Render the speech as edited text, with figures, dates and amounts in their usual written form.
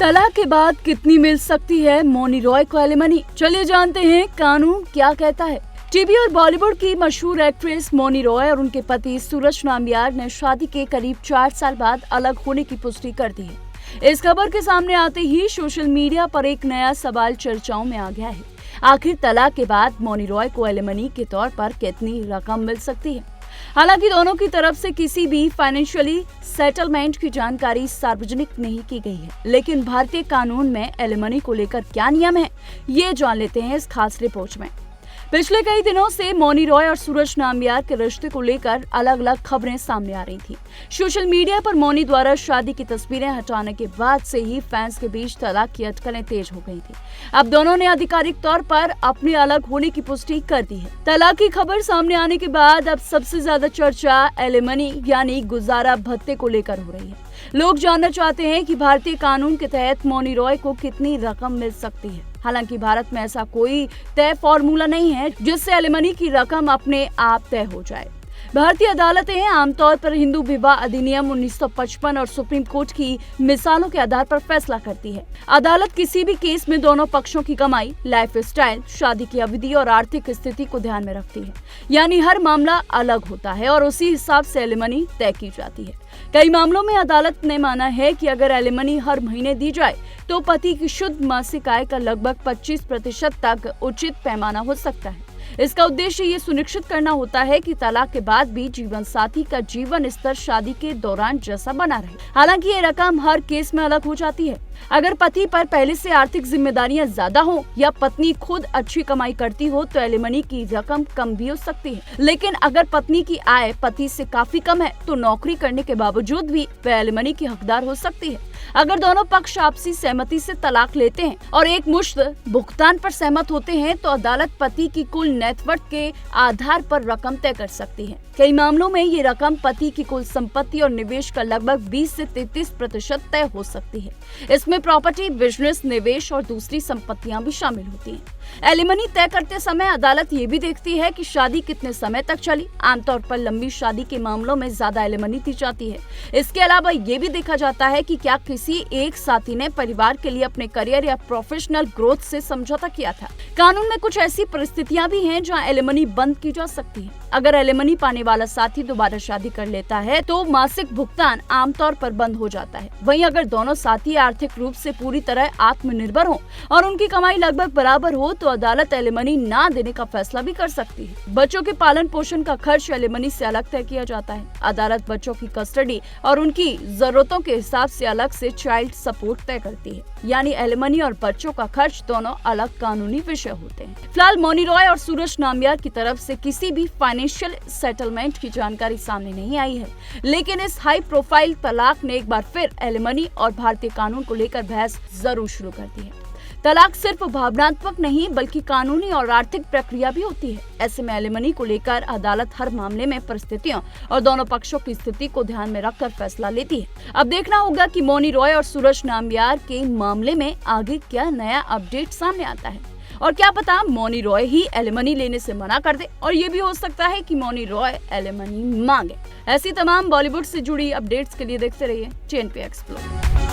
तलाक के बाद कितनी मिल सकती है मौनी रॉय को एलिमनी? चलिए जानते हैं कानून क्या कहता है। टीवी और बॉलीवुड की मशहूर एक्ट्रेस मौनी रॉय और उनके पति सूरज नाम्बियार ने शादी के करीब 4 साल बाद अलग होने की पुष्टि कर दी है। इस खबर के सामने आते ही सोशल मीडिया पर एक नया सवाल चर्चाओं में आ गया है। आखिर तलाक के बाद मौनी रॉय को एलिमनी के तौर पर कितनी रकम मिल सकती है? हालांकि दोनों की तरफ से किसी भी फाइनेंशियली सेटलमेंट की जानकारी सार्वजनिक नहीं की गई है, लेकिन भारतीय कानून में एलिमनी को लेकर क्या नियम है, ये जान लेते हैं इस खास रिपोर्ट में। पिछले कई दिनों से मौनी रॉय और सूरज नाम्बियार के रिश्ते को लेकर अलग अलग खबरें सामने आ रही थी। सोशल मीडिया पर मौनी द्वारा शादी की तस्वीरें हटाने के बाद से ही फैंस के बीच तलाक की अटकलें तेज हो गई थी। अब दोनों ने आधिकारिक तौर पर अपने अलग होने की पुष्टि कर दी है। तलाक की खबर सामने आने के बाद अब सबसे ज्यादा चर्चा एलिमनी यानी गुजारा भत्ते को लेकर हो रही है। लोग जानना चाहते हैं कि भारतीय कानून के तहत मौनी रॉय को कितनी रकम मिल सकती है। हालांकि भारत में ऐसा कोई तय फॉर्मूला नहीं है जिससे एलिमनी की रकम अपने आप तय हो जाए। भारतीय अदालतें आमतौर पर हिंदू विवाह अधिनियम 1955 और सुप्रीम कोर्ट की मिसालों के आधार पर फैसला करती है। अदालत किसी भी केस में दोनों पक्षों की कमाई, लाइफ स्टाइल, शादी की अवधि और आर्थिक स्थिति को ध्यान में रखती है। यानी हर मामला अलग होता है और उसी हिसाब से एलिमनी तय की जाती है। कई मामलों में अदालत ने माना है कि अगर एलिमनी हर महीने दी जाए तो पति की शुद्ध मासिक आय का लगभग 25% तक उचित पैमाना हो सकता है। इसका उद्देश्य ये सुनिश्चित करना होता है कि तलाक के बाद भी जीवन साथी का जीवन स्तर शादी के दौरान जैसा बना रहे। हालांकि ये रकम हर केस में अलग हो जाती है। अगर पति पर पहले से आर्थिक जिम्मेदारियां ज्यादा हो या पत्नी खुद अच्छी कमाई करती हो तो एलिमनी की रकम कम भी हो सकती है। लेकिन अगर पत्नी की आय पति से काफी कम है तो नौकरी करने के बावजूद भी वह एलिमनी की हकदार हो सकती है। अगर दोनों पक्ष आपसी सहमति से तलाक लेते हैं और एक मुश्त भुगतान पर सहमत होते हैं तो अदालत पति की कुल नेटवर्थ के आधार पर रकम तय कर सकती है। कई मामलों में ये रकम पति की कुल संपत्ति और निवेश का लगभग 20 से 33% तय हो सकती है। इसमें प्रॉपर्टी, बिजनेस, निवेश और दूसरी संपत्तियां भी शामिल होती हैं। एलिमनी तय करते समय अदालत ये भी देखती है कि शादी कितने समय तक चली। आमतौर पर लंबी शादी के मामलों में ज्यादा एलिमनी दी जाती है। इसके अलावा ये भी देखा जाता है कि क्या किसी एक साथी ने परिवार के लिए अपने करियर या प्रोफेशनल ग्रोथ से समझौता किया था। कानून में कुछ ऐसी परिस्थितियां भी हैं जहां एलिमनी बंद की जा सकती है। अगर एलिमनी पाने वाला साथी दोबारा शादी कर लेता है तो मासिक भुगतान आमतौर पर बंद हो जाता है। वहीं अगर दोनों साथी आर्थिक रूप से पूरी तरह आत्मनिर्भर हो और उनकी कमाई लगभग बराबर हो तो अदालत एलिमनी ना देने का फैसला भी कर सकती है। बच्चों के पालन पोषण का खर्च एलिमनी से अलग तय किया जाता है। अदालत बच्चों की कस्टडी और उनकी जरूरतों के हिसाब से अलग से चाइल्ड सपोर्ट तय करती है। यानी एलिमनी और बच्चों का खर्च दोनों अलग कानूनी विषय होते हैं। फिलहाल मौनी रॉय और सूरज नाम्बियार की तरफ से किसी भी फाइनेंशियल सेटलमेंट की जानकारी सामने नहीं आई है, लेकिन इस हाई प्रोफाइल तलाक ने एक बार फिर एलिमनी और भारतीय कानून को लेकर बहस जरूर शुरू कर दी है। तलाक सिर्फ भावनात्मक नहीं बल्कि कानूनी और आर्थिक प्रक्रिया भी होती है। ऐसे में एलिमनी को लेकर अदालत हर मामले में परिस्थितियों और दोनों पक्षों की स्थिति को ध्यान में रखकर फैसला लेती है। अब देखना होगा कि मौनी रॉय और सूरज नाम्बियार के मामले में आगे क्या नया अपडेट सामने आता है। और क्या पता मौनी रॉय ही एलिमनी लेने से मना कर दे और ये भी हो सकता है कि मौनी रॉय एलिमनी मांगे। ऐसी तमाम बॉलीवुड से जुड़ी अपडेट्स के लिए देखते रहिए TNP एक्सप्लोर।